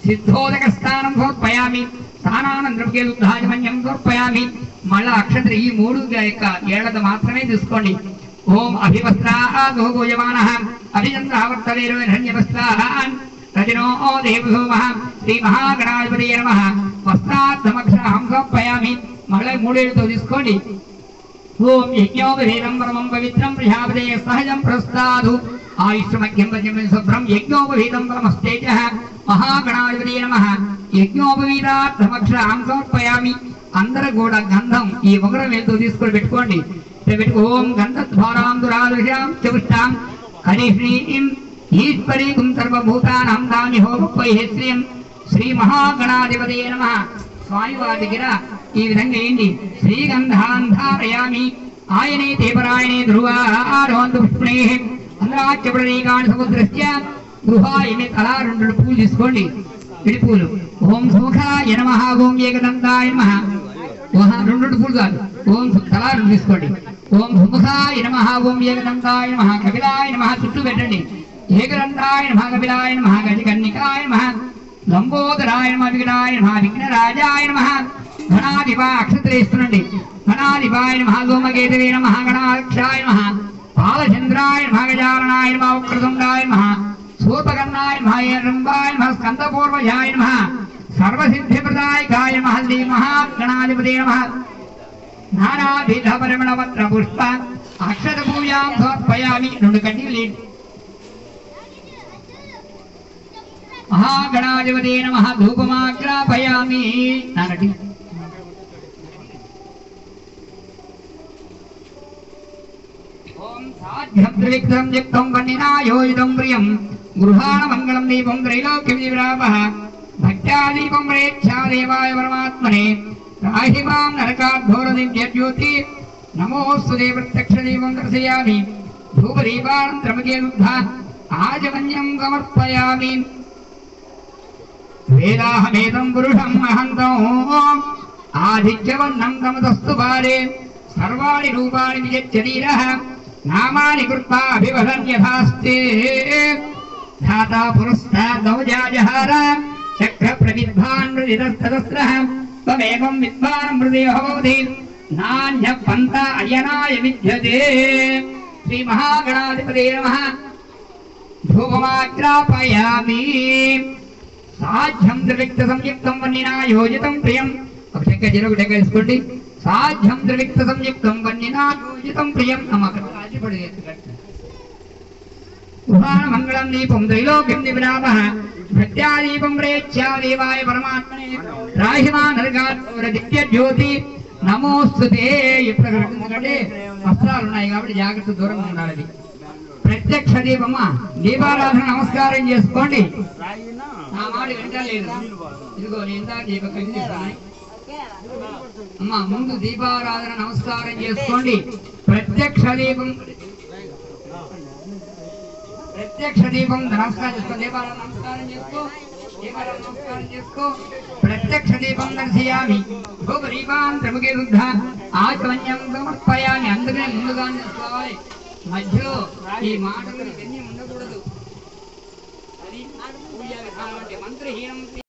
సిద్ధోదక స్నానం సమర్పయామి స్నానానంతరం దుగ్ధాజమన్యం సమర్పయామి మళ్ళా అక్షంతరి ఈ మూడు యొక్క ఏళ్లది మాత్రమే తీసుకోండి ఓం అభివస్త్రాదో భూయమానః అభిచంద్రావర్తవేరో ధన్యవస్త్రాన్ రజనో దేవసోమః శ్రీ మహాగణాధిపతయే నమః వస్త్రార్థమక్షరం సమర్పయామి మళ్ళా మూడేళ్లతో తీసుకోండి ఓం యజ్ఞోపవీతం పరమం పవిత్రం ప్రజాపతే సహజం ప్రస్తాదు ఆయుష్మఖ్యం వజ్రం శుభ్రం యజ్ఞోపవీతం పరమస్తేజః మహాగణాధిపతయే నమః యజ్ఞోపవీతార్థమక్షరం సమర్పయామి అందరూ కూడా గంధం ఈ ఒకరం వేలుతో తీసుకొని పెట్టుకోండి ఓం గంధద్వారాం దురాదృశాం చతుష్టాం హరిశ్రీం ఈశ్వరీం సర్వభూతానాం దానిహోపైశ్రీం శ్రీ మహాగణాధిపతయే నమః స్వామివారి దగ్గర ఈ విధంగా ఏంటి శ్రీగంధాన్ ధారయామి ఆయనే దేవరాయణే ధ్రువారోహంతు పుష్పణే అంధ్రాచపడనీకాని సముద్రస్య గృహాయమే తలా 2 పూలు తీసుకోండి విడిపూలు ఓం సుముఖాయ నమః ఓం ఏకదంతాయ నమః 2 పూలు కాదు ఓం తలా 2 తీసుకోండి ఓం సుముఖాయ నమః ఓం ఏకదంతాయ నమః కపిలాయ నమః చుట్టూ పెట్టండి ఏకదంతాయ నమః కపిలాయ నమః గజకర్ణికాయ నమః లంబోదరాయ నమః విఘ్నాయ నమః విఘ్నరాజాయ నమః గణాధిపా అక్షత్రే ఇస్తునండి గణాధిపాయ నమః గోమకేతవే నమః గణాక్షాయ నమః పాలచంద్రాయ నమః గజాననాయ నమః వక్రతుండాయ నమః సూర్పకర్ణాయ నమః రంభాయ నమః స్కందపూర్వజాయ నమః సర్వసిద్ధిప్రదాయకాయ నమః శ్రీ మహాగణాధిపతయే నమః నానావిధ పరిమళపత్ర పుష్ప అక్షత పూజాం సమర్పయామి 2 కడ్డీలు మహాగణాధిపతయే నమః ధూపమాగ్రాపయామి నానటి ఓం సాధ్యం త్రివిక్రమం యుక్తం వన్నినాయోజితం ప్రియం గృహాణ మంగళం దీపం త్రైలోక్యం విరాపః భక్త్యాదీపం రేక్షా దేవాయ పరమాత్మనే రాహిమాం నరకాద్ధోర దివ్యజ్యోతి నమోస్తుతే ప్రత్యక్ష దీపం దర్శయామి ధూపదీపానంతరమగే దుగ్ధ ఆజమన్యం సమర్పయామి వేదాహమేదం పురుషం అహంతం ఆదిత్యవర్ణం తమతస్తు బాలే సర్వాణి రూపాణి విజచ్చరీరః నామాని కృత్వా అభివదన్యథాస్తే ధాతా పురస్తాదౌజాజహార చక్ర ప్రవిద్వాన్ మృదిదస్తదస్రః త్వమేకం విద్వాన్ మృదేవ భవతి నాన్య పంత అయనాయ విద్యతే శ్రీ మహాగణాధిపతయే నమః ధూపమాగ్రాపయామి సాధ్యం త్రివిక్త సంయుక్తం వన్నినా యోజితం ప్రియం ఒక టెక్క చెరుకు టెక్క వేసుకోండి సాధ్యం త్రివిక్త సంయుక్తం వన్నినా యోజితం ప్రియం గృహాణ మంగళం దీపం త్రైలోక్యం దివ్యాపః భక్త్యాదీపం రేచ్ఛా దేవాయ పరమాత్మనే రాహిమా నరకాద్ధోర దివ్యజ్యోతి నమోస్తుతే ఇప్పుడు వస్త్రాలు ఉన్నాయి కాబట్టి జాగ్రత్త దూరంగా ఉండాలి ప్రత్యక్ష దీపమ్మ దీపారాధన నమస్కారం చేసుకోండి నా మాట వింటలేదు ఇదిగో నేను అమ్మా ముందు దీపారాధన నమస్కారం చేసుకోండి ప్రత్యక్ష దీపం నమస్కారం చేసుకో దీపారాధన నమస్కారం చేసుకో దీపారాధన నమస్కారం చేసుకో ప్రత్యక్ష దీపం దర్శయామి ధూపదీపాన్ త్రిముఖే దుగ్ధ ఆచమన్యం సమర్పయామి అందుకనే ముందుగా చేసుకోవాలి మధ్యలో ఈ మాటలు ఇవన్నీ ఉండకూడదు అది పూజ విధానం అంటే మంత్రహీనం